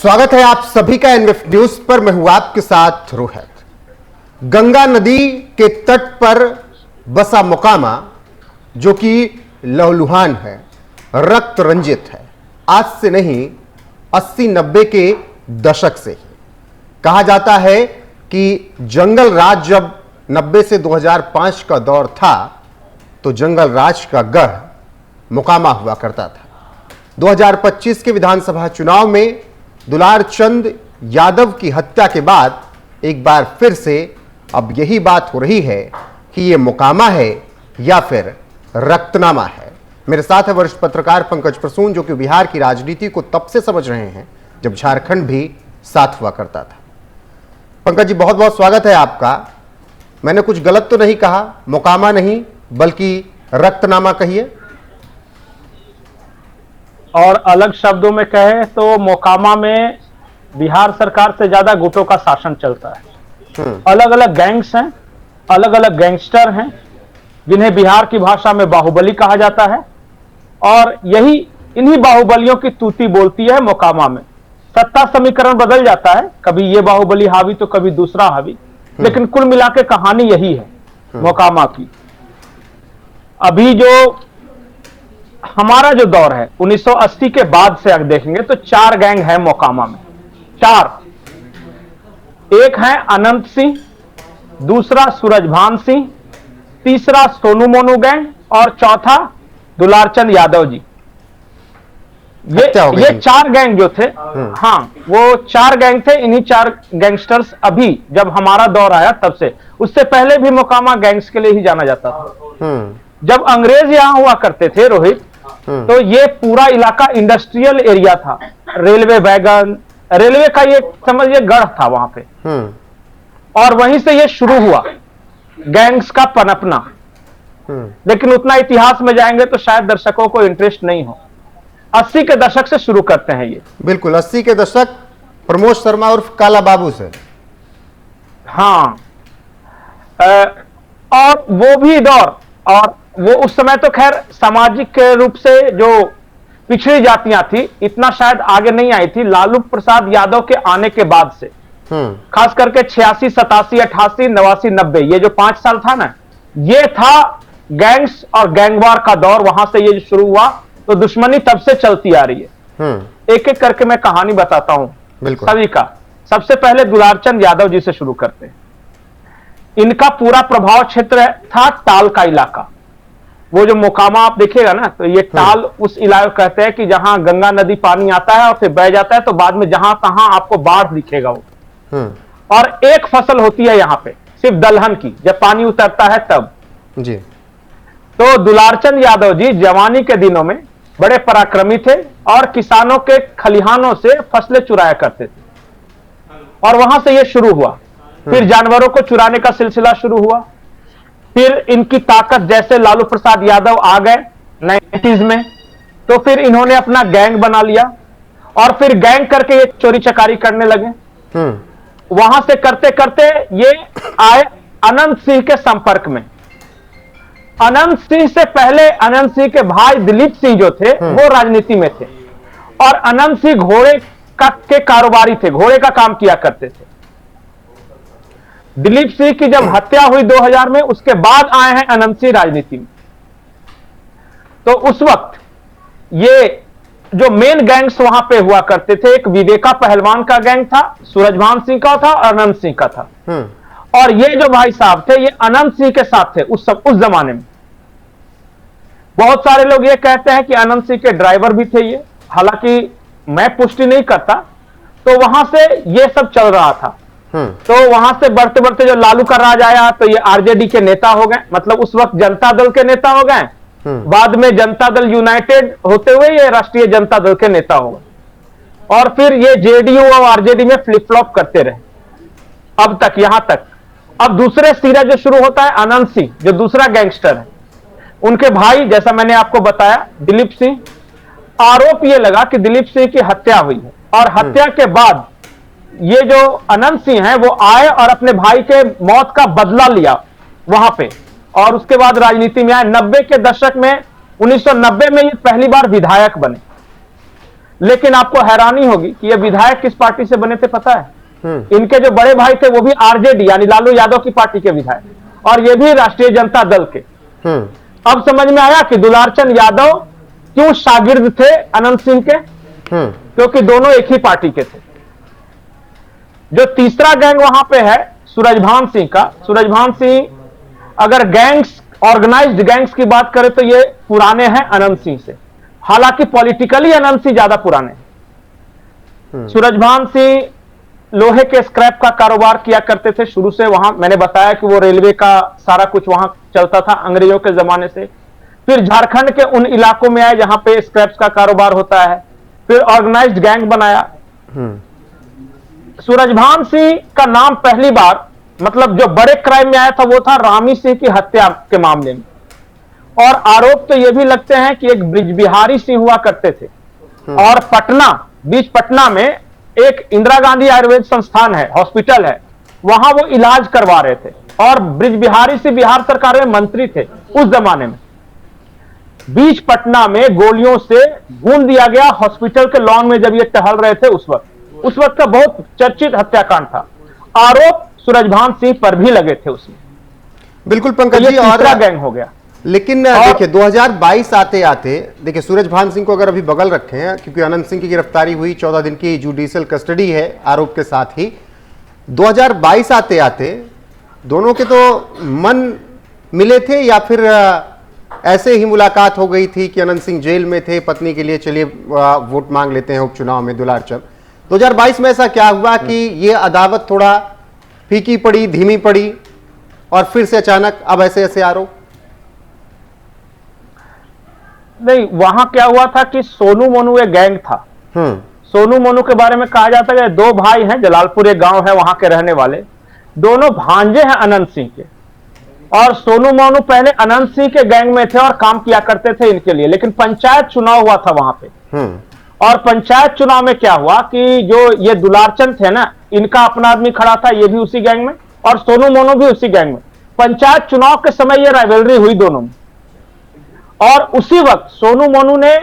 स्वागत है आप सभी का एनवीएफ न्यूज पर। मैं हूं आपके साथ रोहित। गंगा नदी के तट पर बसा मोकामा जो कि लहूलुहान है, रक्त रंजित है, आज से नहीं 80-90 के दशक से ही कहा जाता है कि जंगल राज जब 90 से 2005 का दौर था तो जंगल राज का गढ़ मोकामा हुआ करता था। 2025 के विधानसभा चुनाव में दुलार चंद यादव की हत्या के बाद एक बार फिर से अब यही बात हो रही है कि यह मोकामा है या फिर रक्तनामा है। मेरे साथ है वरिष्ठ पत्रकार पंकज प्रसून, जो कि बिहार की राजनीति को तब से समझ रहे हैं जब झारखंड भी साथ हुआ करता था। पंकज जी, बहुत बहुत स्वागत है आपका। मैंने कुछ गलत तो नहीं कहा? मोकामा नहीं बल्कि रक्तनामा कहिए। और अलग शब्दों में कहें तो मोकामा में बिहार सरकार से ज्यादा गुटों का शासन चलता है। अलग अलग गैंग्स हैं, अलग अलग गैंगस्टर हैं, जिन्हें बिहार की भाषा में बाहुबली कहा जाता है। और यही इन्हीं बाहुबलियों की तूती बोलती है मोकामा में। सत्ता समीकरण बदल जाता है, कभी ये बाहुबली हावी तो कभी दूसरा हावी, लेकिन कुल मिला के कहानी यही है मोकामा की। अभी जो हमारा जो दौर है 1980 के बाद से अगर देखेंगे तो 4 गैंग है मोकामा में। 4, एक है अनंत सिंह, दूसरा सूरजभान सिंह, तीसरा सोनू मोनू गैंग और चौथा दुलारचंद यादव जी। ये 4 गैंग जो थे, हाँ वो 4 गैंग थे। इन्हीं 4 गैंगस्टर्स अभी जब हमारा दौर आया तब से, उससे पहले भी मोकामा गैंग्स के लिए ही जाना जाता था। जब अंग्रेज यहां हुआ करते थे रोहित, तो ये पूरा इलाका इंडस्ट्रियल एरिया था। रेलवे वैगन, रेलवे का ये समझिए गढ़ था वहां पे। और वहीं से ये शुरू हुआ गैंग्स का पनपना। लेकिन उतना इतिहास में जाएंगे तो शायद दर्शकों को इंटरेस्ट नहीं हो। 80 के दशक से शुरू करते हैं ये। बिल्कुल 80 के दशक, प्रमोद शर्मा उर्फ काला बाबू से। हाँ, और वो भी दौर, और वो उस समय तो खैर सामाजिक रूप से जो पिछड़ी जातियां थी इतना शायद आगे नहीं आई थी। लालू प्रसाद यादव के आने के बाद से, खास करके 86, 87, 88, 89, 90, ये जो 5 साल था ना, ये था गैंग्स और गैंगवार का दौर। वहां से ये शुरू हुआ, तो दुश्मनी तब से चलती आ रही है। एक एक करके मैं कहानी बताता हूं सभी का। सबसे पहले दुलारचंद यादव जी से शुरू करते हैं। इनका पूरा प्रभाव क्षेत्र था टाल का इलाका। वो जो मोकामा आप देखिएगा ना, तो ये टाल उस इलाके कहते हैं कि जहां गंगा नदी पानी आता है और फिर बह जाता है, तो बाद में जहां तहां आपको बाढ़ दिखेगा वो। और एक फसल होती है यहां पे सिर्फ दलहन की, जब पानी उतरता है तब जी। तो दुलारचंद यादव जी जवानी के दिनों में बड़े पराक्रमी थे और किसानों के खलिहानों से फसलें चुराया करते थे। और वहां से ये शुरू हुआ। फिर जानवरों को चुराने का सिलसिला शुरू हुआ। फिर इनकी ताकत, जैसे लालू प्रसाद यादव आ गए 90s में, तो फिर इन्होंने अपना गैंग बना लिया और फिर गैंग करके ये चोरी चकारी करने लगे। वहां से करते करते ये आए अनंत सिंह के संपर्क में। अनंत सिंह से पहले अनंत सिंह के भाई दिलीप सिंह जो थे वो राजनीति में थे, और अनंत सिंह घोड़े के कारोबारी थे, घोड़े का काम किया करते थे। दिलीप सिंह की जब हत्या हुई 2000 में, उसके बाद आए हैं अनंत सिंह राजनीति में। तो उस वक्त ये जो मेन गैंग्स वहां पे हुआ करते थे, एक विवेका पहलवान का गैंग था, सूरजभान सिंह का था और अनंत सिंह का था। और ये जो भाई साहब थे ये अनंत सिंह के साथ थे उस जमाने में। बहुत सारे लोग ये कहते हैं कि अनंत सिंह के ड्राइवर भी थे ये, हालांकि मैं पुष्टि नहीं करता। तो वहां से ये सब चल रहा था। तो वहां से बढ़ते बढ़ते जो लालू का राज आया तो ये आरजेडी के नेता हो गए, मतलब उस वक्त जनता दल के नेता हो गए। बाद में जनता दल यूनाइटेड होते हुए ये राष्ट्रीय जनता दल के नेता हो गए। और फिर ये जेडीयू और आरजेडी में फ्लिप फ्लॉप करते रहे अब तक, यहां तक। अब दूसरे सिरे जो शुरू होता है अनंत सिंह, जो दूसरा गैंगस्टर है, उनके भाई, जैसा मैंने आपको बताया, दिलीप सिंह। आरोप यह लगा कि दिलीप सिंह की हत्या हुई है, और हत्या के बाद ये जो अनंत सिंह हैं वो आए और अपने भाई के मौत का बदला लिया वहां पे, और उसके बाद राजनीति में आए। 90 के दशक में, 1990 में ये पहली बार विधायक बने। लेकिन आपको हैरानी होगी कि ये विधायक किस पार्टी से बने थे पता है? इनके जो बड़े भाई थे वो भी आरजेडी यानी लालू यादव की पार्टी के विधायक, और ये भी राष्ट्रीय जनता दल के। अब समझ में आया कि दुलारचंद यादव क्यों शागिर्द थे अनंत सिंह के, क्योंकि दोनों एक ही पार्टी के थे। जो तीसरा गैंग वहां पे है सूरजभान सिंह का, सूरजभान सिंह अगर गैंग्स, ऑर्गेनाइज्ड गैंग्स की बात करें तो ये पुराने हैं अनंत सिंह से, हालांकि पॉलिटिकली अनंत सिंह ज्यादा पुराने हैं। सूरजभान सिंह लोहे के स्क्रैप का कारोबार किया करते थे शुरू से, वहां मैंने बताया कि वो रेलवे का सारा कुछ वहां चलता था अंग्रेजों के जमाने से। फिर झारखंड के उन इलाकों में आए जहां पे स्क्रैप्स का कारोबार होता है, फिर ऑर्गेनाइज्ड गैंग बनाया। सूरजभान सिंह का नाम पहली बार मतलब जो बड़े क्राइम में आया था वो था रामी सिंह की हत्या के मामले में, और आरोप तो ये भी लगते हैं कि एक ब्रिजबिहारी सिंह हुआ करते थे, और पटना, बीच पटना में एक इंदिरा गांधी आयुर्वेद संस्थान है, हॉस्पिटल है, वहां वो इलाज करवा रहे थे, और ब्रिजबिहारी सिंह बिहार सरकार में मंत्री थे उस जमाने में। बीच पटना में गोलियों से भून दिया गया हॉस्पिटल के लॉन में जब ये टहल रहे थे उस वक्त का बहुत चर्चित हत्याकांड था। आरोप सूरजभान सिंह पर भी लगे थे उसमें। बिल्कुल पंकज जी, और गैंग हो गया। लेकिन देखिए 2022 आते आते देखिए सूरजभान सिंह को अगर अभी बगल रखे हैं, क्योंकि अनंत सिंह की गिरफ्तारी हुई, 14 दिन की जुडिशियल कस्टडी है आरोप के साथ ही। 2022 आते आते दोनों के तो मन मिले थे, या फिर ऐसे ही मुलाकात हो गई थी कि अनंत सिंह जेल में थे, पत्नी के लिए चलिए वोट मांग लेते हैं उपचुनाव में दुलारचंद। 2022 में ऐसा क्या हुआ कि ये अदावत थोड़ा फीकी पड़ी, धीमी पड़ी, और फिर से अचानक अब ऐसे ऐसे आरोप? नहीं, वहां क्या हुआ था कि सोनू मोनू एक गैंग था। सोनू मोनू के बारे में कहा जाता है दो भाई हैं, जलालपुर एक गांव है वहां के रहने वाले, दोनों भांजे हैं अनंत सिंह के, और सोनू मोनू पहले अनंत सिंह के गैंग में थे और काम किया करते थे इनके लिए। लेकिन पंचायत चुनाव हुआ था वहां पे, और पंचायत चुनाव में क्या हुआ कि जो ये दुलारचंद थे ना, इनका अपना आदमी खड़ा था, ये भी उसी गैंग में, और सोनू मोनू भी उसी गैंग में। पंचायत चुनाव के समय ये राइवलरी हुई दोनों में, और उसी वक्त सोनू मोनू ने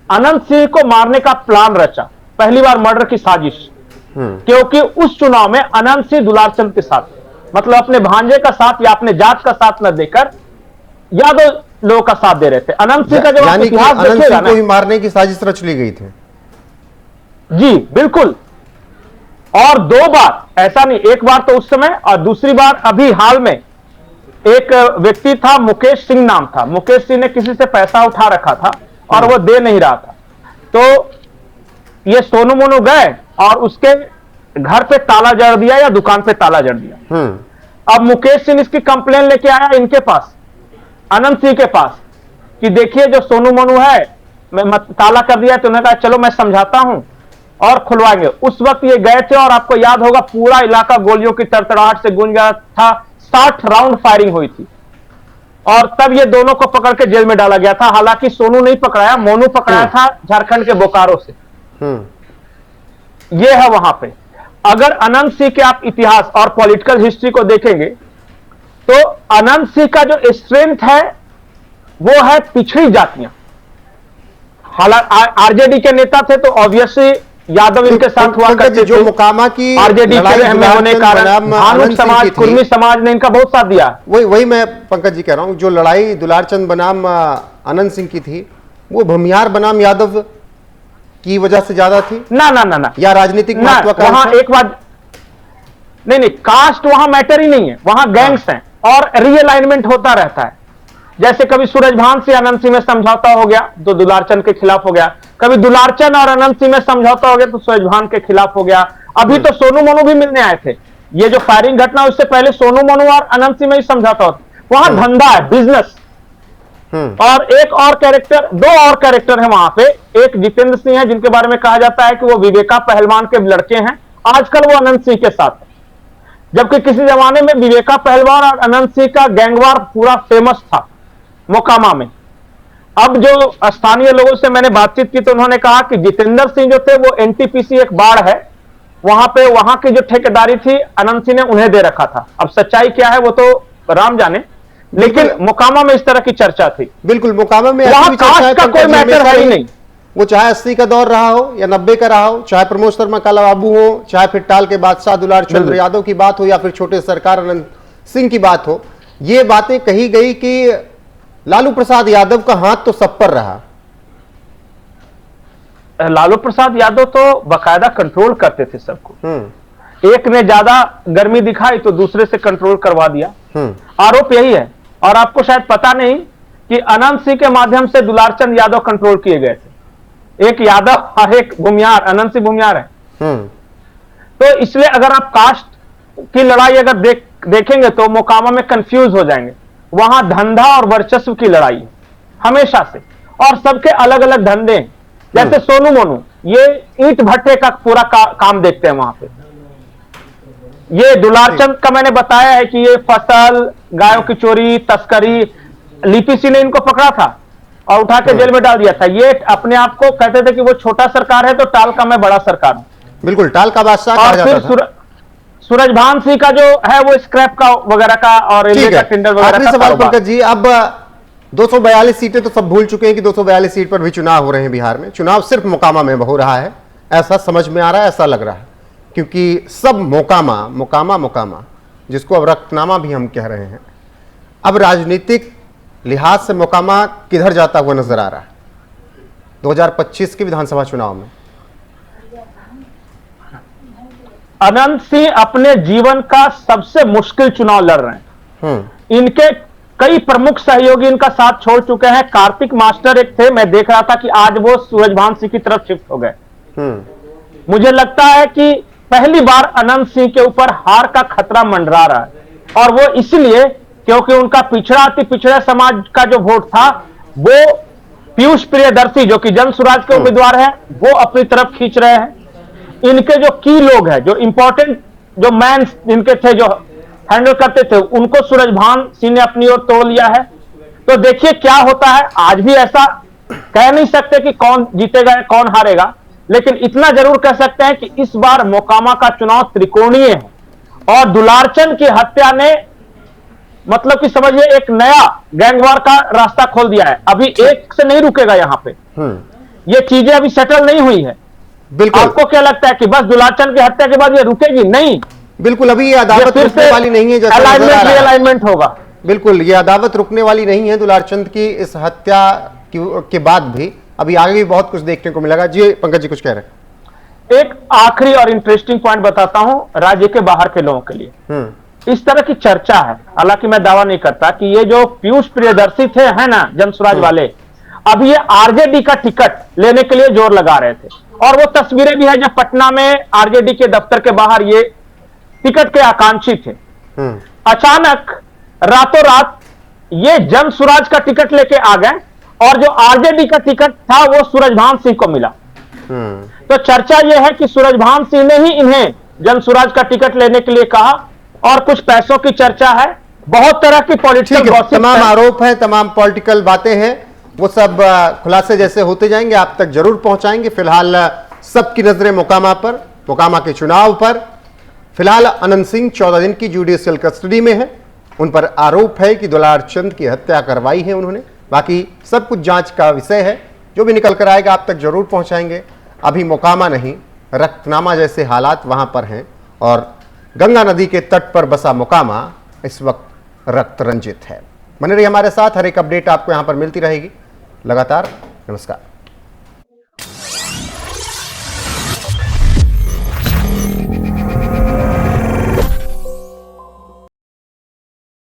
अनंत सिंह को मारने का प्लान रचा, पहली बार मर्डर की साजिश, क्योंकि उस चुनाव में अनंत सिंह दुलारचंद के साथ, मतलब अपने भांजे का साथ या अपने जात का साथ न देकर यादव लोगों का साथ दे रहे थे। अनंत सिंह का जब आप इतिहास देखिएगा ना, मारने की साजिश रच ली गई थी। जी बिल्कुल, और दो बार, ऐसा नहीं, एक बार तो उस समय और दूसरी बार अभी हाल में। एक व्यक्ति था, मुकेश सिंह नाम था, मुकेश सिंह ने किसी से पैसा उठा रखा था और वो दे नहीं रहा था, तो ये सोनू मोनू गए और उसके घर पे ताला जड़ दिया या दुकान पे ताला जड़ दिया। अब मुकेश सिंह इसकी कंप्लेन लेके आया इनके पास, अनंत सिंह के पास, कि देखिए जो सोनू मोनू है मैं ताला कर दिया, तो उन्होंने कहा चलो मैं समझाता हूं और खुलवाएंगे। उस वक्त ये गए थे और आपको याद होगा पूरा इलाका गोलियों की तड़तड़ाहट से गूंज गया था, 60 राउंड फायरिंग हुई थी, और तब ये दोनों को पकड़ के जेल में डाला गया था। हालांकि सोनू नहीं पकड़ाया, मोनू पकड़ाया था झारखंड के बोकारो से। ये है वहां पे। अगर अनंत सिंह के आप इतिहास और पॉलिटिकल हिस्ट्री को देखेंगे तो अनंत सिंह का जो स्ट्रेंथ है वो है पिछड़ी जातियां। हालांकि आरजेडी के नेता थे तो ऑब्वियसली यादव इनके साथ हुआ करते थे, जो मुकामा की आरजेडी के होने के कारण भानुक समाज, कुर्मी समाज ने इनका बहुत साथ दिया। वही मैं पंकज जी कह रहा हूं, जो लड़ाई दुलारचंद बनाम अनंत सिंह की थी वो भूमिहार बनाम यादव की वजह से ज्यादा थी ना ना ना ना, या राजनीतिक वहां एक बात नहीं, कास्ट वहां मैटर ही नहीं है, वहां गैंग्स हैं और रीअलाइनमेंट होता रहता है। जैसे कभी सूरजभान से अनंत सिंह में समझौता हो गया तो दुलारचंद के खिलाफ हो गया, कभी दुलारचंद और अनंत सिंह में समझौता हो गया तो सूरजभान के खिलाफ हो गया। अभी तो सोनू मोनू भी मिलने आए थे, ये जो फायरिंग घटना उससे पहले सोनू मोनू और अनंत सिंह में ही समझौता होता, वहां धंधा है, बिजनेस। और एक और कैरेक्टर, दो और कैरेक्टर है वहां पे, एक जितेंद्र सिंह है जिनके बारे में कहा जाता है कि वो विवेका पहलवान के लड़के हैं, आजकल वो अनंत सिंह के साथ है, जबकि किसी जमाने में विवेका पहलवान और अनंत सिंह का गैंगवार पूरा फेमस था मोकामा में। अब जो स्थानीय लोगों से मैंने बातचीत की तो उन्होंने कहा कि जितेंद्र सिंह जो थे वो एनटीपीसी एक बाड़ है वहां पे, वहां की जो ठेकेदारी थी अनंत सिंह ने उन्हें दे रखा था। अब सच्चाई क्या है वो तो राम जाने, लेकिन मोकामा में इस तरह की चर्चा थी। बिल्कुल, मोकामा में वहां कास्ट का कोई मैटर है ही नहीं। वो चाहे 80 का दौर रहा हो या 90 का रहा हो, चाहे प्रमोद शर्मा काला बाबू हो, चाहे फिर टाल के बादशाह दुलार चंद्र यादव की बात हो या फिर छोटे सरकार अनंत सिंह की बात हो, ये बातें कही गई कि लालू प्रसाद यादव का हाथ तो सब पर रहा। लालू प्रसाद यादव तो बकायदा कंट्रोल करते थे सबको। एक ने ज्यादा गर्मी दिखाई तो दूसरे से कंट्रोल करवा दिया। आरोप यही है। और आपको शायद पता नहीं कि अनंत सिंह के माध्यम से दुलारचंद यादव कंट्रोल किए गए थे। एक यादव और एक भूमियार, अनंत सिंह भूमियार है। तो इसलिए अगर आप कास्ट की लड़ाई अगर देखेंगे तो मोकामा में कंफ्यूज हो जाएंगे। वहां धंधा और वर्चस्व की लड़ाई है हमेशा से, और सबके अलग अलग धंधे। जैसे सोनू मोनू ये ईंट भट्टे का पूरा काम देखते हैं वहां पे। ये दुलारचंद का मैंने बताया है कि ये फसल, गायों की चोरी, तस्करी, लिपि सिंह ने इनको पकड़ा था और उठा के जेल में डाल दिया था। ये अपने आप को कहते थे कि वो छोटा सरकार है तो टाल का मैं बड़ा सरकार हूं। बिल्कुल, टाल का बादशाह कहा जाता था। फिर सूरजभान सिंह का जो है वो स्क्रैप का वगैरह का और रेलवे का टेंडर वगैरह का सवाल पंकज जी, अब 242 सीटें तो सब भूल चुके हैं कि 242 सीट पर भी चुनाव हो रहे हैं बिहार में। चुनाव सिर्फ मोकामा में हो रहा है, ऐसा समझ में आ रहा है, ऐसा लग रहा है, क्योंकि सब मोकामा जिसको अब रक्तनामा भी हम कह रहे हैं, अब राजनीतिक लिहाज से मोकामा किधर जाता हुआ नजर आ रहा है 2025 के विधानसभा चुनाव में। अनंत सिंह अपने जीवन का सबसे मुश्किल चुनाव लड़ रहे हैं। इनके कई प्रमुख सहयोगी इनका साथ छोड़ चुके हैं। कार्तिक मास्टर एक थे, मैं देख रहा था कि आज वो सूरजभान सिंह की तरफ शिफ्ट हो गए। मुझे लगता है कि पहली बार अनंत सिंह के ऊपर हार का खतरा मंडरा रहा है, और वो इसलिए क्योंकि उनका पिछड़ा अति पिछड़ा समाज का जो वोट था वो पीयूष प्रियदर्शी जो कि जन स्वराज के उम्मीदवार हैं वो अपनी तरफ खींच रहे हैं। इनके जो की लोग हैं, जो इंपॉर्टेंट जो मैन इनके थे, जो हैंडल करते थे, उनको सूरजभान सिंह ने अपनी ओर तोड़ लिया है। तो देखिए क्या होता है। आज भी ऐसा कह नहीं सकते कि कौन जीतेगा कौन हारेगा, लेकिन इतना जरूर कह सकते हैं कि इस बार मोकामा का चुनाव त्रिकोणीय है, और दुलारचंद की हत्या ने मतलब कि समझिए एक नया गैंगवार का रास्ता खोल दिया है। अभी एक से नहीं रुकेगा यहां पे। ये चीजें अभी सेटल नहीं हुई है। बिल्कुल। आपको क्या लगता है कि बस दुलारचंद की हत्या के बाद ये रुकेगी? नहीं, बिल्कुल। अभी ये अदावत रुकने वाली नहीं है, जैसा अलाइनमेंट होगा। बिल्कुल, ये अदावत रुकने वाली नहीं है दुलारचंद की इस हत्या के बाद भी। अभी आगे भी बहुत कुछ देखने को मिलेगा। जी पंकज जी कुछ कह रहे हैं। एक आखिरी और इंटरेस्टिंग पॉइंट बताता हूं राज्य के बाहर के लोगों के लिए। इस तरह की चर्चा है, हालांकि मैं दावा नहीं करता, कि ये जो पीयूष प्रियदर्शी थे है ना जन स्वराज वाले, अब ये आरजेडी का टिकट लेने के लिए जोर लगा रहे थे। और वो तस्वीरें भी है जब पटना में आरजेडी के दफ्तर के बाहर ये टिकट के आकांक्षी थे। अचानक रातों रात ये जन स्वराज का टिकट लेके आ गए, और जो आरजेडी का टिकट था वो सूरजभान सिंह को मिला। तो चर्चा यह है कि सूरजभान सिंह ने ही इन्हें जन स्वराज का टिकट लेने के लिए कहा, और कुछ पैसों की चर्चा है। बहुत तरह की पॉलिटिकल गॉसिप, तमाम आरोप है, तमाम पॉलिटिकल बातें हैं, वो सब खुलासे जैसे होते जाएंगे आप तक जरूर पहुंचाएंगे। फिलहाल सबकी नजरें मोकामा पर, मोकामा के चुनाव पर। फिलहाल अनंत सिंह 14 दिन की जुडिशियल कस्टडी में है। उन पर आरोप है कि दुलारचंद की हत्या करवाई है उन्होंने। बाकी सब कुछ जांच का विषय है, जो भी निकल कर आएगा आप तक जरूर पहुंचाएंगे। अभी मोकामा नहीं, रक्तनामा जैसे हालात वहां पर हैं, और गंगा नदी के तट पर बसा मोकामा इस वक्त रक्त रंजित है। बने रहिए हमारे साथ, हर एक अपडेट आपको यहां पर मिलती रहेगी लगातार। नमस्कार।